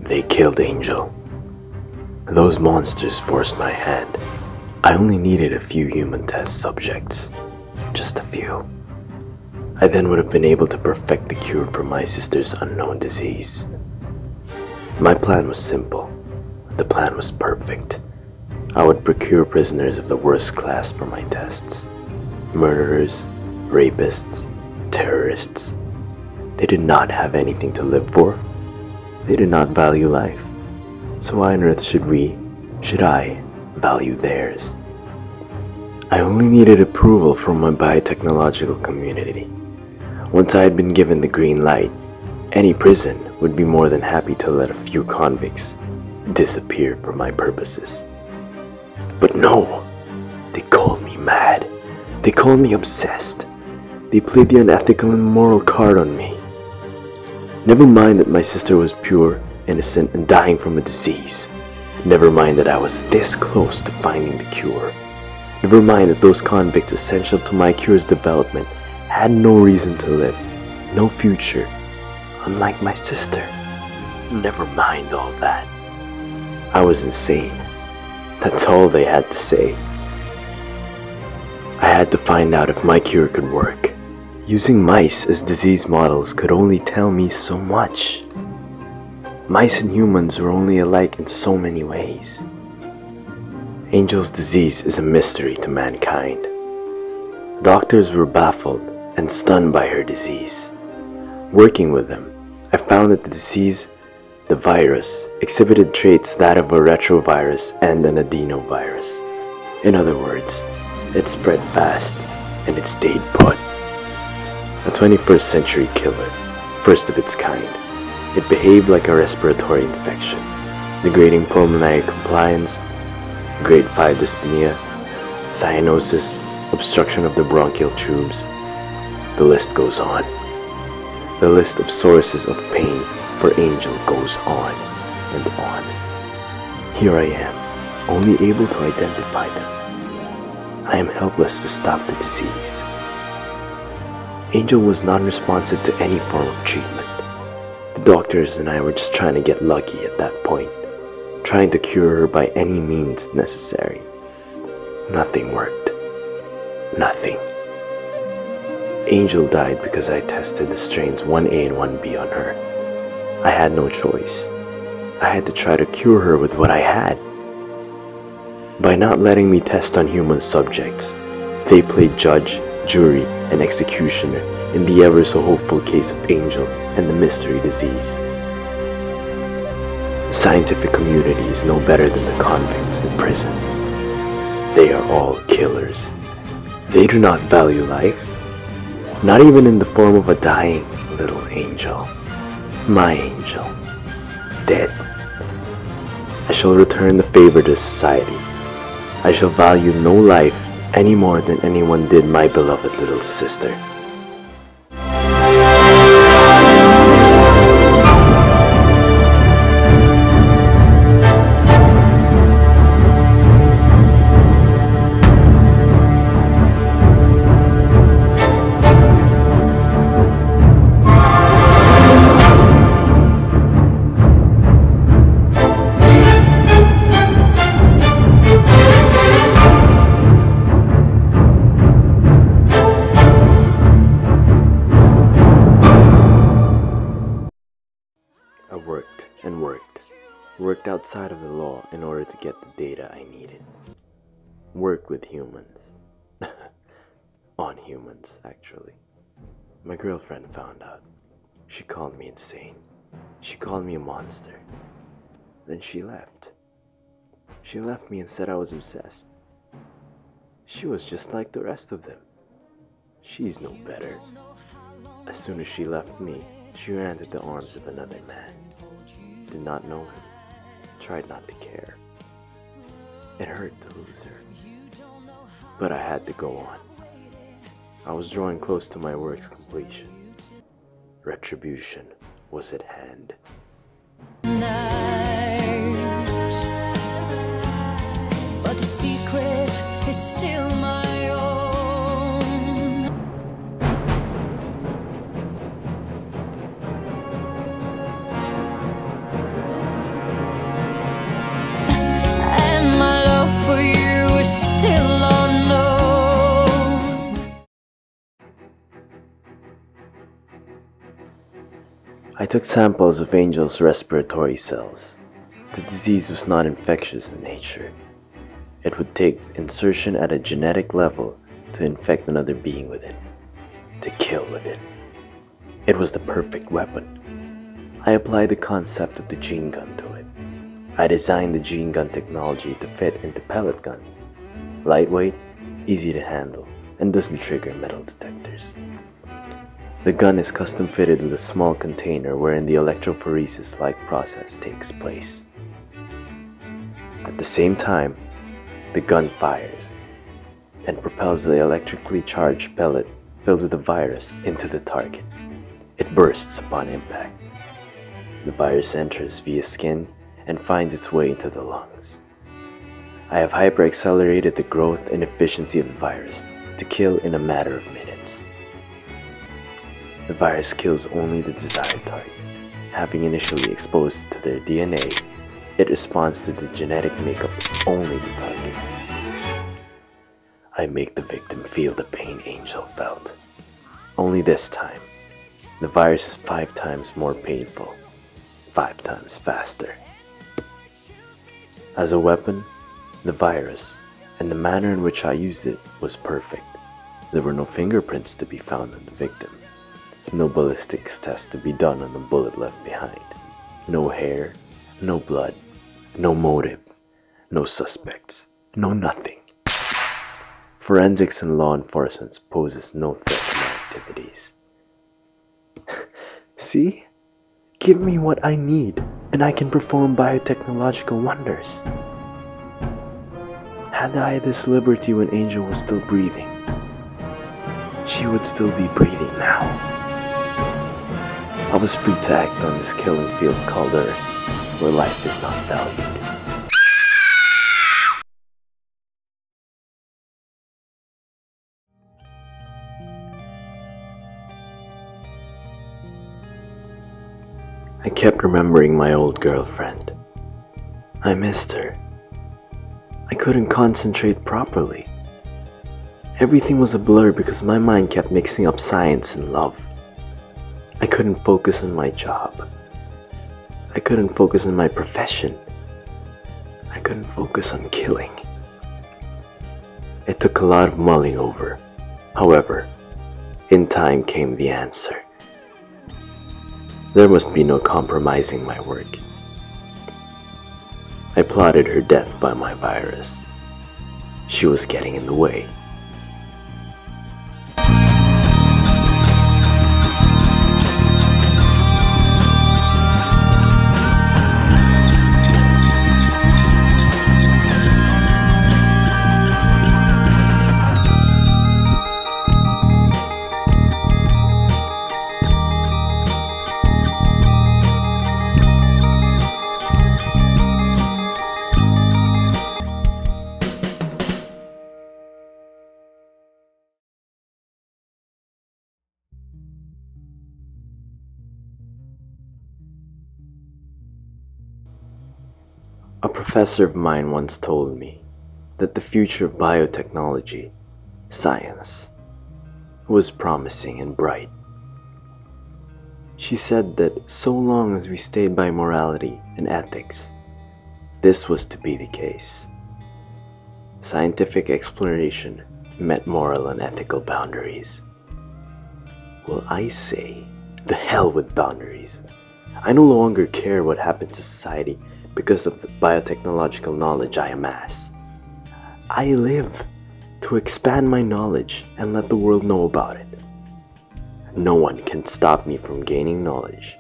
They killed Angel. Those monsters forced my hand. I only needed a few human test subjects. Just a few. I then would have been able to perfect the cure for my sister's unknown disease. My plan was simple. The plan was perfect. I would procure prisoners of the worst class for my tests. Murderers, rapists, terrorists. They did not have anything to live for. They did not value life. So why on earth should I value theirs? I only needed approval from my biotechnological community. Once I had been given the green light, any prison would be more than happy to let a few convicts disappear for my purposes. But no! They called me mad. They called me obsessed. They played the unethical and immoral card on me. Never mind that my sister was pure, innocent, and dying from a disease. Never mind that I was this close to finding the cure. Never mind that those convicts essential to my cure's development had no reason to live, no future, unlike my sister. Never mind all that. I was insane. That's all they had to say. I had to find out if my cure could work. Using mice as disease models could only tell me so much. Mice and humans were only alike in so many ways. Angel's disease is a mystery to mankind. Doctors were baffled and stunned by her disease. Working with them, I found that the disease, the virus, exhibited traits that of a retrovirus and an adenovirus. In other words, it spread fast and it stayed put. A 21st century killer, first of its kind. It behaved like a respiratory infection, degrading pulmonary compliance, grade 5 dyspnea, cyanosis, obstruction of the bronchial tubes. The list goes on. The list of sources of pain for Angel goes on and on. Here I am, only able to identify them. I am helpless to stop the disease. Angel was non-responsive to any form of treatment. The doctors and I were just trying to get lucky at that point, trying to cure her by any means necessary. Nothing worked. Nothing. Angel died because I tested the strains 1A and 1B on her. I had no choice. I had to try to cure her with what I had. By not letting me test on human subjects, they played judge, jury, and executioner in the ever so hopeful case of Angel and the mystery disease. The scientific community is no better than the convicts in prison. They are all killers. They do not value life, not even in the form of a dying little angel. My angel, dead. I shall return the favor to society. I shall value no life any more than anyone did my beloved little sister. Worked outside of the law in order to get the data I needed. Worked with humans. On humans, actually. My girlfriend found out. She called me insane. She called me a monster. Then she left. She left me and said I was obsessed. She was just like the rest of them. She's no better. As soon as she left me, she ran to the arms of another man. Did not know him. Tried not to care. It hurt to lose her. But I had to go on. I was drawing close to my work's completion. Retribution was at hand. But the secret is still my own. I took samples of Angel's respiratory cells. The disease was not infectious in nature. It would take insertion at a genetic level to infect another being with it, to kill with it. It was the perfect weapon. I applied the concept of the gene gun to it. I designed the gene gun technology to fit into pellet guns. Lightweight, easy to handle, and doesn't trigger metal detectors. The gun is custom fitted with a small container wherein the electrophoresis-like process takes place. At the same time, the gun fires and propels the electrically charged pellet filled with the virus into the target. It bursts upon impact. The virus enters via skin and finds its way into the lungs. I have hyper-accelerated the growth and efficiency of the virus to kill in a matter of minutes. The virus kills only the desired target. Having initially exposed it to their DNA, it responds to the genetic makeup of only the target. I make the victim feel the pain Angel felt. Only this time, the virus is 5 times more painful, 5 times faster. As a weapon, the virus and the manner in which I used it was perfect. There were no fingerprints to be found on the victim, no ballistics test to be done on the bullet left behind, no hair, no blood, no motive, no suspects, no nothing. Forensics and law enforcement poses no threat to my activities. See? Give me what I need, and I can perform biotechnological wonders. Had I this liberty when Angel was still breathing, she would still be breathing now. I was free to act on this killing field called Earth, where life is not valued. I kept remembering my old girlfriend. I missed her. I couldn't concentrate properly. Everything was a blur because my mind kept mixing up science and love. I couldn't focus on my job. I couldn't focus on my profession. I couldn't focus on killing. It took a lot of mulling over. However, in time came the answer. There must be no compromising my work. I plotted her death by my virus. She was getting in the way. A professor of mine once told me that the future of biotechnology, science, was promising and bright. She said that so long as we stayed by morality and ethics, this was to be the case. Scientific exploration met moral and ethical boundaries. Well, I say, the hell with boundaries. I no longer care what happens to society because of the biotechnological knowledge I amass. I live to expand my knowledge and let the world know about it. No one can stop me from gaining knowledge,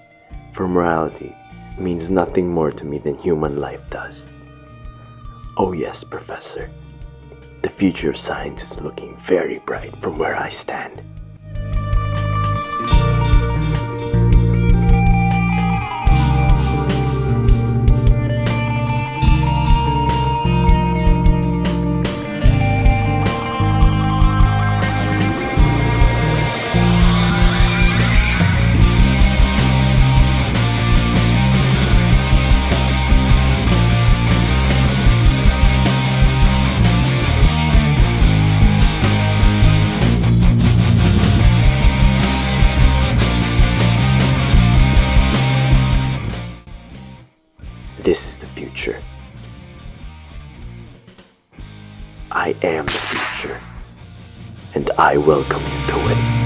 for morality means nothing more to me than human life does. Oh yes, Professor, the future of science is looking very bright from where I stand. This is the future. I am the future, and I welcome you to it.